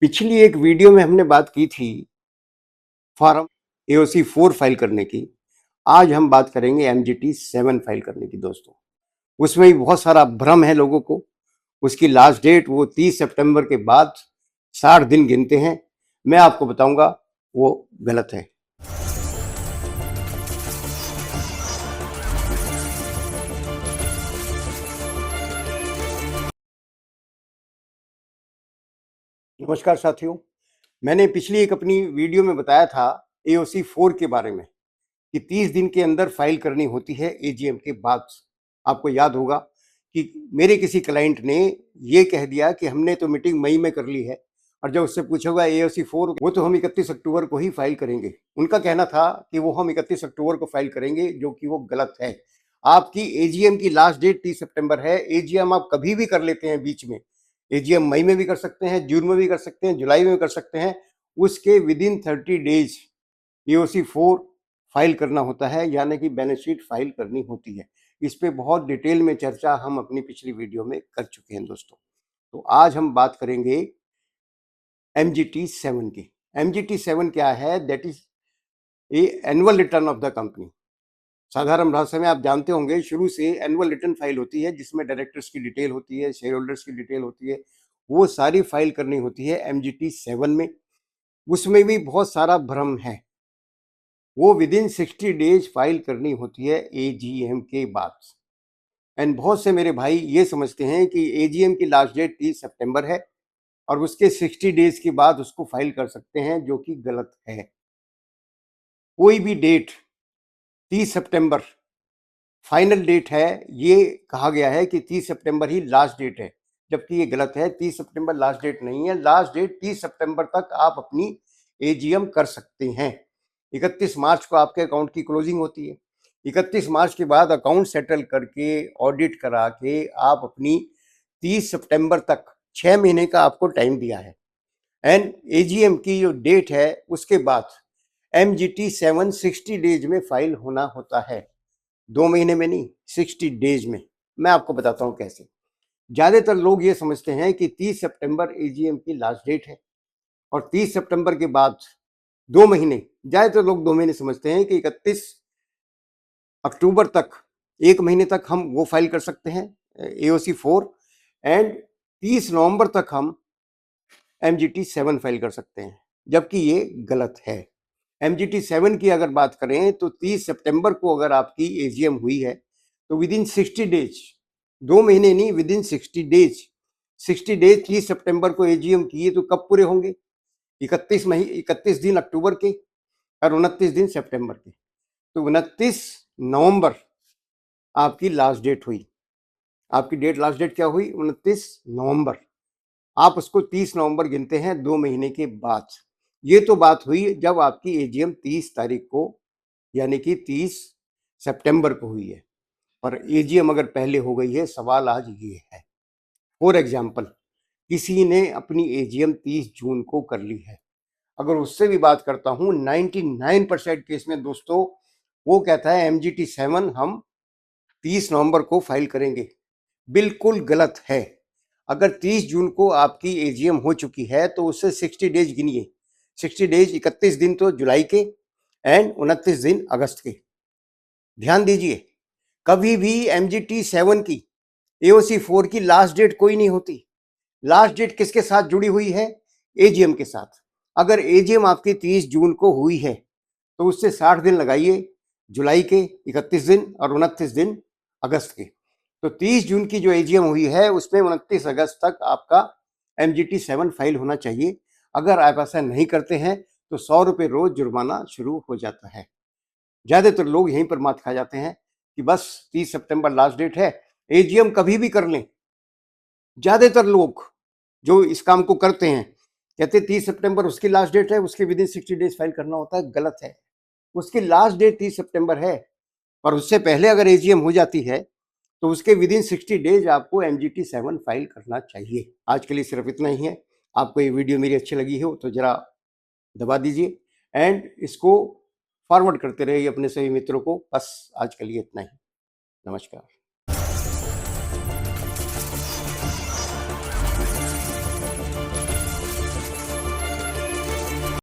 पिछली एक वीडियो में हमने बात की थी फॉर्म एओसी 4 फाइल करने की। आज हम बात करेंगे एमजीटी 7 फाइल करने की दोस्तों। उसमें भी बहुत सारा भ्रम है लोगों को। उसकी लास्ट डेट वो 30 सितंबर के बाद 60 दिन गिनते हैं। मैं आपको बताऊंगा वो गलत है। नमस्कार साथियों, मैंने पिछली एक अपनी वीडियो में बताया था एओसी 4 के बारे में कि 30 दिन के अंदर फाइल करनी होती है एजीएम के बाद। आपको याद होगा कि मेरे किसी क्लाइंट ने ये कह दिया कि हमने तो मीटिंग मई में कर ली है और जब उससे पूछा होगा एओसी 4 वो तो हम 31 अक्टूबर को ही फाइल करेंगे। उनका कहना था कि वो हम 31 अक्टूबर को फाइल करेंगे, जो कि वो गलत है। आपकी एजीएम की लास्ट डेट 30 सितंबर है। एजीएम आप कभी भी कर लेते हैं बीच में। एजीएम मई में भी कर सकते हैं, जून में भी कर सकते हैं, जुलाई में भी कर सकते हैं। उसके विदिन 30 डेज एओसी 4 फाइल करना होता है, यानी कि बैलेंस शीट फाइल करनी होती है। इस पे बहुत डिटेल में चर्चा हम अपनी पिछली वीडियो में कर चुके हैं दोस्तों। तो आज हम बात करेंगे एमजीटी 7 की। एमजीटी 7 क्या है? That is a annual return of the company. साधारण भाषा में आप जानते होंगे, शुरू से एनुअल रिटर्न फाइल होती है जिसमें डायरेक्टर्स की डिटेल होती है, शेयर होल्डर्स की डिटेल होती है। वो सारी फाइल करनी होती है एमजीटी 7 में। उसमें भी बहुत सारा भ्रम है। वो विदिन 60 डेज फाइल करनी होती है एजीएम के बाद। एंड बहुत से मेरे भाई ये समझते हैं कि एजीएम की लास्ट डेट 30 सितंबर है और उसके 60 डेज के बाद उसको फाइल कर सकते हैं, जो कि गलत है। कोई भी डेट 30 सितंबर फाइनल डेट है, ये कहा गया है कि 30 सितंबर ही लास्ट डेट है, जबकि ये गलत है। 30 सितंबर लास्ट डेट नहीं है। लास्ट डेट 30 सितंबर तक आप अपनी एजीएम कर सकते हैं। 31 मार्च को आपके अकाउंट की क्लोजिंग होती है। 31 मार्च के बाद अकाउंट सेटल करके ऑडिट करा के आप अपनी 30 सितंबर तक 6 महीने का आपको टाइम दिया है। एंड एजीएम की जो डेट है उसके बाद एमजीटी 7 60 डेज में फाइल होना होता है। 2 महीने में नहीं, 60 डेज में। मैं आपको बताता हूं कैसे। ज्यादातर लोग ये समझते हैं कि 30 सितंबर एजीएम की लास्ट डेट है और 30 सितंबर के बाद 2 महीने, ज्यादातर लोग 2 महीने समझते हैं कि 31 अक्टूबर तक, 1 महीने तक हम वो फाइल कर सकते हैं एओसी 4 एंड 30 नवंबर तक हम एमजीटी 7 फाइल कर सकते हैं, जबकि ये गलत है। एमजीटी 7 की अगर बात करें तो 30 सितंबर को अगर आपकी एजीएम हुई है तो विदिन 60 डेज, 2 महीने नहीं, विदिन 60 डेज, 60 डेज 30 सितंबर को एजीएम किए तो कब पूरे होंगे? 31 दिन अक्टूबर के और 29 दिन सितंबर के। तो 29 नवंबर आपकी लास्ट डेट हुई। आपकी डेट लास्ट डेट क्या हुई? 29 नवंबर। आप उसको 30 नवंबर गिनते हैं 2 महीने के बाद। ये तो बात हुई जब आपकी एजीएम 30 तारीख को, यानी कि 30 सितंबर को हुई है। और एजीएम अगर पहले हो गई है, सवाल आज ये है। फॉर एग्जाम्पल, किसी ने अपनी एजीएम 30 जून को कर ली है। अगर उससे भी बात करता हूं, 99% केस में दोस्तों वो कहता है एमजीटी 7 हम 30 नवंबर को फाइल करेंगे। बिल्कुल गलत है। अगर 30 जून को आपकी एजीएम हो चुकी है तो उससे 60 डेज गिनिए। 60 डेज, 31 दिन तो जुलाई के एंड 29 दिन अगस्त के। ध्यान दीजिए, कभी भी एमजीटी 7 की, एओसी 4 की लास्ट डेट कोई नहीं होती। लास्ट डेट किसके साथ जुड़ी हुई है? एजीएम के साथ। अगर एजीएम आपकी 30 जून को हुई है तो उससे 60 दिन लगाइए, जुलाई के 31 दिन और 29 दिन अगस्त के। तो 30 जून की जो एजीएम हुई है उसमें 29 अगस्त तक आपका एमजीटी 7 फाइल होना चाहिए। अगर आप ऐसा नहीं करते हैं तो 100 रुपये रोज जुर्माना शुरू हो जाता है। ज्यादातर लोग यहीं पर मात खा जाते हैं कि बस 30 सितंबर लास्ट डेट है, एजीएम कभी भी कर लें। ज्यादातर लोग जो इस काम को करते हैं कहते 30 सितंबर उसकी लास्ट डेट है, उसके विदिन 60 डेज फाइल करना होता है। गलत है। उसकी लास्ट डेट 30 सितंबर है और उससे पहले अगर एजीएम हो जाती है तो उसके विदिन 60 डेज आपको एमजीटी 7 फाइल करना चाहिए। आज के लिए सिर्फ इतना ही है। आपको ये वीडियो मेरी अच्छी लगी हो तो जरा दबा दीजिए एंड इसको फॉरवर्ड करते रहिए अपने सभी मित्रों को। बस आज के लिए इतना ही। नमस्कार।